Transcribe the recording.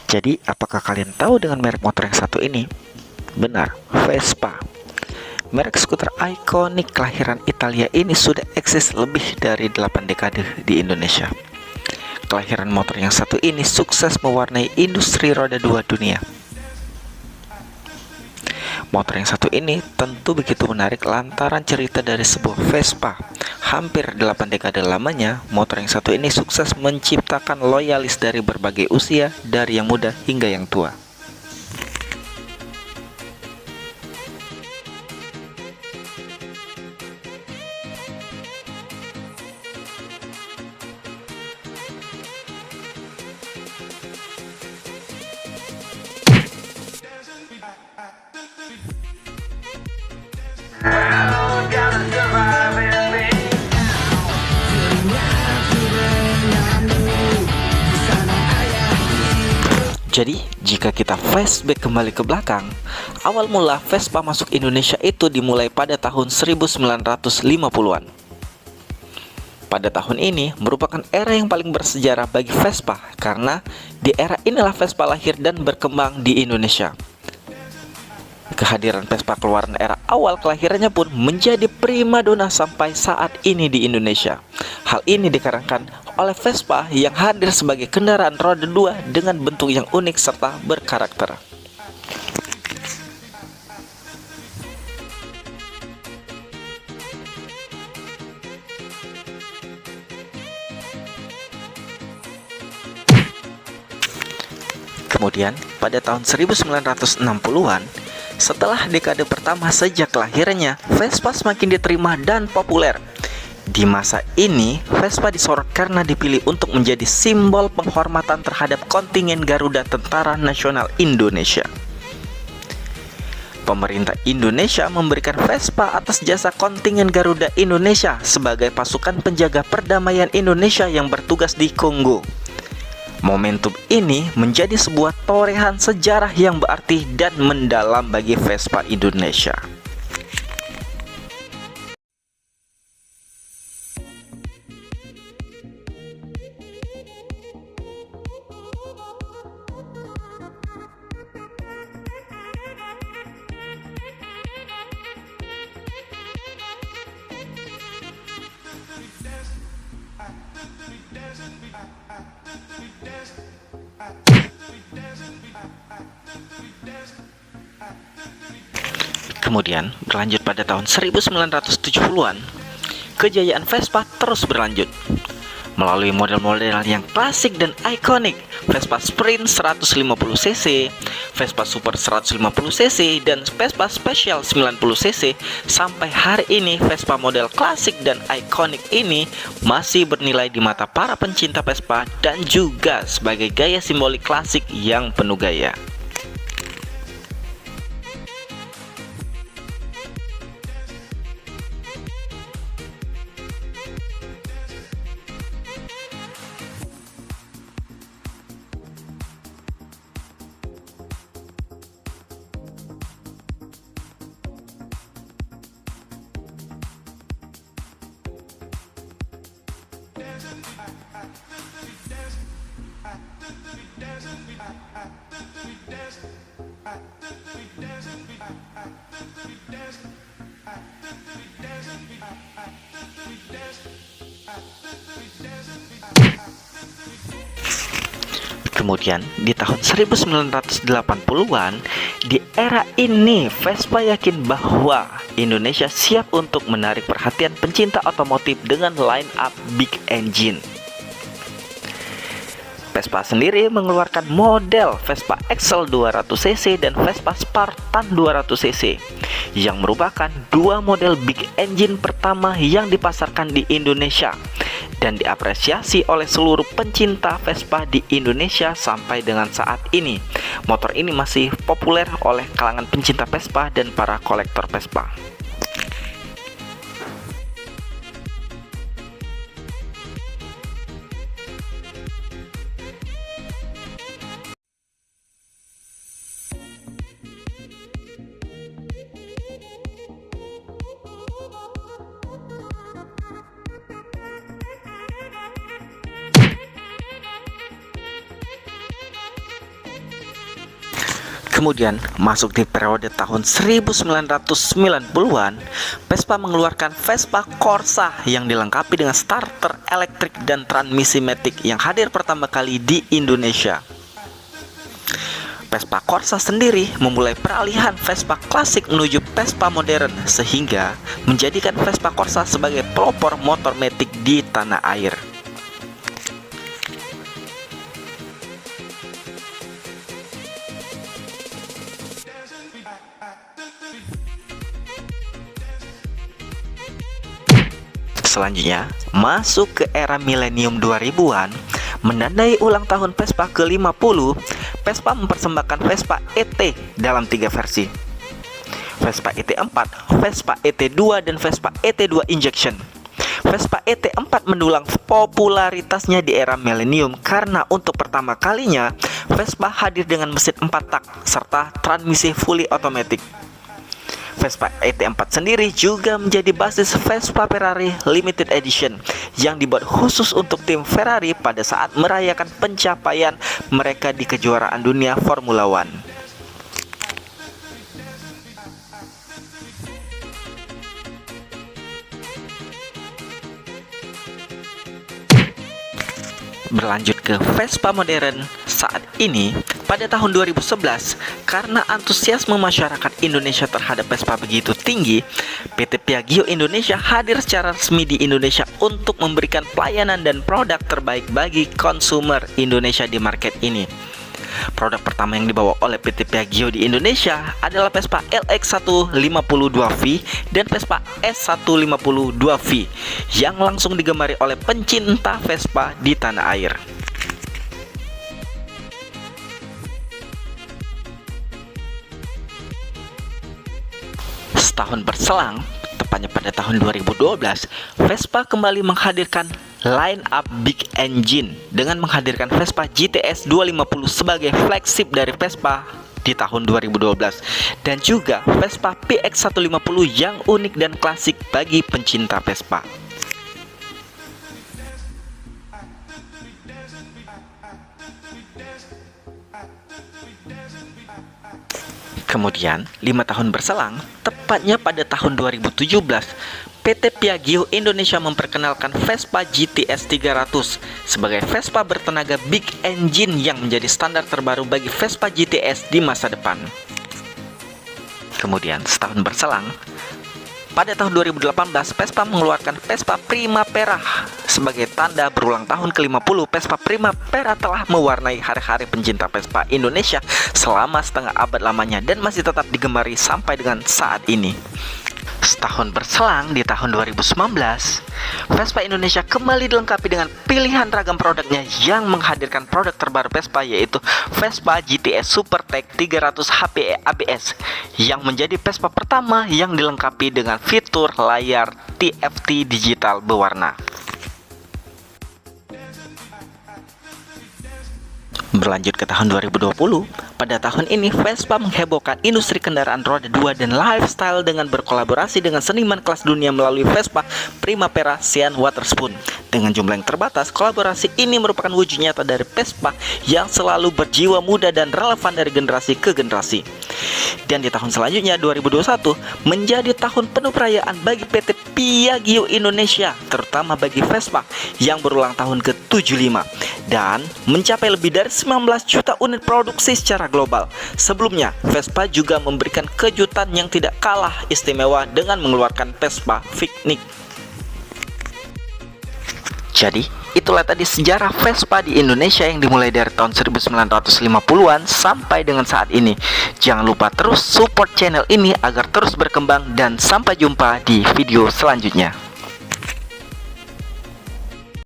Jadi, apakah kalian tahu dengan merek motor yang satu ini? Benar, Vespa. Merek skuter ikonik kelahiran Italia ini sudah eksis lebih dari 8 dekade di Indonesia. Kelahiran motor yang satu ini sukses mewarnai industri roda 2 dunia. Motor yang satu ini tentu begitu menarik lantaran cerita dari sebuah Vespa. Hampir 8 dekade lamanya, motor yang satu ini sukses menciptakan loyalis dari berbagai usia, dari yang muda hingga yang tua. Jadi, jika kita flashback kembali ke belakang, awal mula Vespa masuk Indonesia itu dimulai pada tahun 1950-an. Pada tahun ini merupakan era yang paling bersejarah bagi Vespa karena di era inilah Vespa lahir dan berkembang di Indonesia. Kehadiran Vespa keluaran era awal kelahirannya pun menjadi primadona sampai saat ini di Indonesia. Hal ini dikarenakan oleh Vespa yang hadir sebagai kendaraan roda 2 dengan bentuk yang unik serta berkarakter. Kemudian, pada tahun 1960-an, setelah dekade pertama sejak kelahirannya, Vespa semakin diterima dan populer. Di masa ini, Vespa disorot karena dipilih untuk menjadi simbol penghormatan terhadap kontingen Garuda Tentara Nasional Indonesia. Pemerintah Indonesia memberikan Vespa atas jasa kontingen Garuda Indonesia sebagai pasukan penjaga perdamaian Indonesia yang bertugas di Kongo. Momentum ini menjadi sebuah torehan sejarah yang berarti dan mendalam bagi Vespa Indonesia. Kemudian berlanjut pada tahun 1970-an, kejayaan Vespa terus berlanjut melalui model-model yang klasik dan ikonik. Vespa Sprint 150cc, Vespa Super 150cc, dan Vespa Special 90cc. Sampai hari ini Vespa model klasik dan ikonik ini masih bernilai di mata para pencinta Vespa dan juga sebagai gaya simbolik klasik yang penuh gaya. Kemudian di tahun 1980-an, di era ini Vespa yakin bahwa Indonesia siap untuk menarik perhatian pencinta otomotif dengan line up big engine. Vespa sendiri mengeluarkan model Vespa Excel 200cc dan Vespa Spartan 200cc yang merupakan dua model big engine pertama yang dipasarkan di Indonesia dan diapresiasi oleh seluruh pencinta Vespa di Indonesia sampai dengan saat ini. Motor ini masih populer oleh kalangan pencinta Vespa dan para kolektor Vespa. Kemudian masuk di periode tahun 1990-an, Vespa mengeluarkan Vespa Corsa yang dilengkapi dengan starter elektrik dan transmisi matic yang hadir pertama kali di Indonesia. Vespa Corsa sendiri memulai peralihan Vespa klasik menuju Vespa modern sehingga menjadikan Vespa Corsa sebagai pelopor motor matic di tanah air. Selanjutnya, masuk ke era milenium 2000-an, menandai ulang tahun Vespa ke-50, Vespa mempersembahkan Vespa ET dalam 3 versi. Vespa ET4, Vespa ET2, dan Vespa ET2 Injection. Vespa ET4 mendulang popularitasnya di era milenium karena untuk pertama kalinya Vespa hadir dengan mesin 4 tak serta transmisi fully automatic. Vespa ET4 sendiri juga menjadi basis Vespa Ferrari Limited Edition yang dibuat khusus untuk tim Ferrari pada saat merayakan pencapaian mereka di kejuaraan dunia Formula One. Berlanjut ke Vespa modern saat ini, pada tahun 2011, karena antusiasme masyarakat Indonesia terhadap Vespa begitu tinggi, PT Piaggio Indonesia hadir secara resmi di Indonesia untuk memberikan pelayanan dan produk terbaik bagi konsumer Indonesia di market ini. Produk pertama yang dibawa oleh PT Piaggio di Indonesia adalah Vespa LX152V dan Vespa S152V yang langsung digemari oleh pencinta Vespa di tanah air. Setahun berselang, tepatnya pada tahun 2012, Vespa kembali menghadirkan line up big engine dengan menghadirkan Vespa GTS 250 sebagai flagship dari Vespa di tahun 2012 dan juga Vespa PX150 yang unik dan klasik bagi pencinta Vespa. Kemudian, 5 tahun berselang, tepatnya pada tahun 2017, PT Piaggio Indonesia memperkenalkan Vespa GTS 300 sebagai Vespa bertenaga big engine yang menjadi standar terbaru bagi Vespa GTS di masa depan. Kemudian, setahun berselang, pada tahun 2018, Vespa mengeluarkan Vespa Primavera sebagai tanda berulang tahun ke-50. Vespa Primavera telah mewarnai hari-hari pencinta Vespa Indonesia selama setengah abad lamanya dan masih tetap digemari sampai dengan saat ini. Setahun berselang di tahun 2019, Vespa Indonesia kembali dilengkapi dengan pilihan ragam produknya yang menghadirkan produk terbaru Vespa, yaitu Vespa GTS SuperTech 300 HP ABS yang menjadi Vespa pertama yang dilengkapi dengan fitur layar TFT digital berwarna. Berlanjut ke tahun 2020, pada tahun ini Vespa menghebohkan industri kendaraan roda 2 dan lifestyle dengan berkolaborasi dengan seniman kelas dunia melalui Vespa Primavera Sean Wotherspoon. Dengan jumlah yang terbatas, kolaborasi ini merupakan wujud nyata dari Vespa yang selalu berjiwa muda dan relevan dari generasi ke generasi. Dan di tahun selanjutnya, 2021, menjadi tahun penuh perayaan bagi PT Piaggio Indonesia, terutama bagi Vespa yang berulang tahun ke-75 dan mencapai lebih dari 19 juta unit produksi secara global. Sebelumnya, Vespa juga memberikan kejutan yang tidak kalah istimewa dengan mengeluarkan Vespa Vicnic. Jadi, itulah tadi sejarah Vespa di Indonesia yang dimulai dari tahun 1950-an sampai dengan saat ini. Jangan lupa terus support channel ini agar terus berkembang dan sampai jumpa di video selanjutnya.